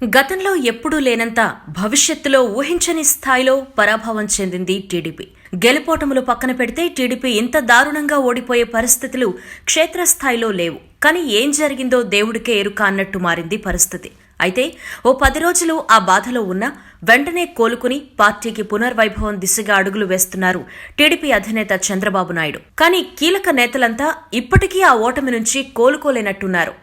గతంలో ఎప్పుడూ లేనంత భవిష్యత్తులో ఊహించని స్థాయిలో పరాభవం చెందింది టీడీపీ. గెలుపోటములు పక్కన పెడితే టీడీపీ ఇంత దారుణంగా ఓడిపోయే పరిస్థితులు క్షేత్రస్థాయిలో లేవు. కానీ ఏం జరిగిందో దేవుడికే ఎరుక అన్నట్టు మారింది పరిస్థితి. అయితే ఓ 10 రోజులు ఆ బాధలో ఉన్నా వెంటనే కోలుకుని పార్టీకి పునర్వైభవం దిశగా అడుగులు వేస్తున్నారు టీడీపీ అధినేత చంద్రబాబు నాయుడు. కానీ కీలక నేతలంతా ఇప్పటికీ ఆ ఓటమి నుంచి కోలుకోలేనట్టున్నారు,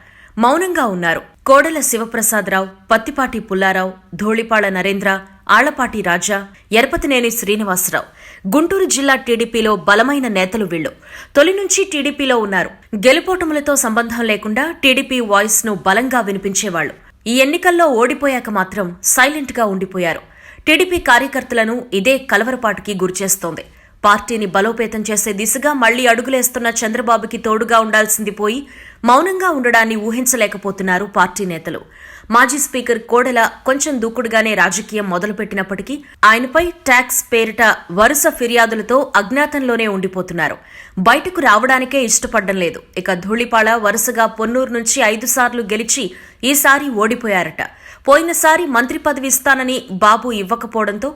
మౌనంగా ఉన్నారు. కోడెల శివప్రసాదరావు, పత్తిపాటి పుల్లారావు, ధూళిపాళ నరేంద్ర, ఆళ్లపాటి రాజా, ఎరపతినేని శ్రీనివాసరావు గుంటూరు జిల్లా టీడీపీలో బలమైన నేతలు వీళ్లు. తొలి నుంచి టీడీపీలో ఉన్నారు. గెలుపోటములతో సంబంధం లేకుండా టీడీపీ వాయిస్ ను బలంగా వినిపించేవాళ్లు. ఈ ఎన్నికల్లో ఓడిపోయాక మాత్రం సైలెంట్ గా ఉండిపోయారు. టీడీపీ కార్యకర్తలను ఇదే కలవరపాటుకి గురిచేస్తోంది. పార్టీని బలోపేతం చేసే దిశగా మళ్లీ అడుగులేస్తున్న చంద్రబాబుకి తోడుగా ఉండాల్సింది పోయి మౌనంగా ఉండడాన్ని ఊహించలేకపోతున్నారు పార్టీ నేతలు. మాజీ స్పీకర్ కోడెల కొంచెం దూకుడుగానే రాజకీయం మొదలుపెట్టినప్పటికీ ఆయనపై ట్యాక్స్ పేరిట వరుస ఫిర్యాదులతో అజ్ఞాతంలోనే ఉండిపోతున్నారు. బయటకు రావడానికే ఇష్టపడ్డం లేదు. ఇక ధూళిపాళ వరుసగా పొన్నూరు నుంచి 5 సార్లు గెలిచి ఈసారి ఓడిపోయారట. పోయినసారి మంత్రి పదవి ఇస్తానని బాబు ఇవ్వకపోవడంతో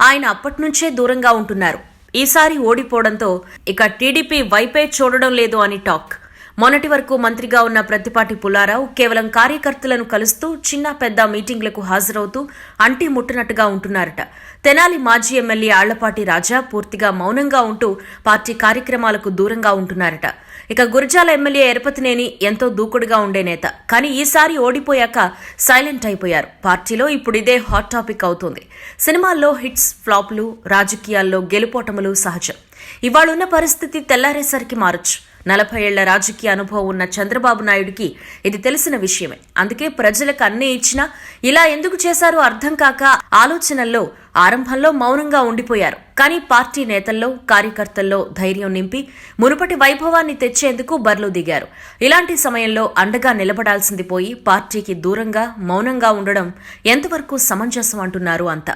ఆయన అప్పట్నుంచే దూరంగా ఉంటున్నారు. ఈసారి ఓడిపోవడంతో ఇక టీడీపీ వైపే చూడడం లేదు అని టాక్. మొన్నటి వరకు మంత్రిగా ఉన్న పత్తిపాటి పుల్లారావు కేవలం కార్యకర్తలను కలుస్తూ చిన్న పెద్ద మీటింగ్లకు హాజరవుతూ అంటి ముట్టనట్టుగా ఉంటున్నారట. తెనాలి మాజీ ఎమ్మెల్యే ఆళ్లపాటి రాజా పూర్తిగా మౌనంగా ఉంటూ పార్టీ కార్యక్రమాలకు దూరంగా ఉంటున్నారట. ఇక గురజాల ఎమ్మెల్యే ఎరపతినేని ఎంతో దూకుడుగా ఉండే నేత, కానీ ఈసారి ఓడిపోయాక సైలెంట్ అయిపోయారు. పార్టీలో ఇప్పుడు ఇదే హాట్ టాపిక్ అవుతోంది. సినిమాల్లో హిట్స్, ఫ్లాప్లు, రాజకీయాల్లో గెలుపోటములు సహజం. ఇవాళున్న పరిస్థితి తెల్లారేసరికి మారొచ్చు. 40 ఏళ్ల రాజకీయ అనుభవం ఉన్న చంద్రబాబు నాయుడికి ఇది తెలిసిన విషయమే. అందుకే ప్రజలకు అన్నీ ఇచ్చినా ఇలా ఎందుకు చేశారో అర్థం కాక ఆలోచనల్లో ఆరంభంలో మౌనంగా ఉండిపోయారు. కానీ పార్టీ నేతల్లో, కార్యకర్తల్లో ధైర్యం నింపి మునుపటి వైభవాన్ని తెచ్చేందుకు బరిలో దిగారు. ఇలాంటి సమయంలో అండగా నిలబడాల్సింది పోయి పార్టీకి దూరంగా మౌనంగా ఉండడం ఎంతవరకు సమంజసం అంటున్నారు అంతా.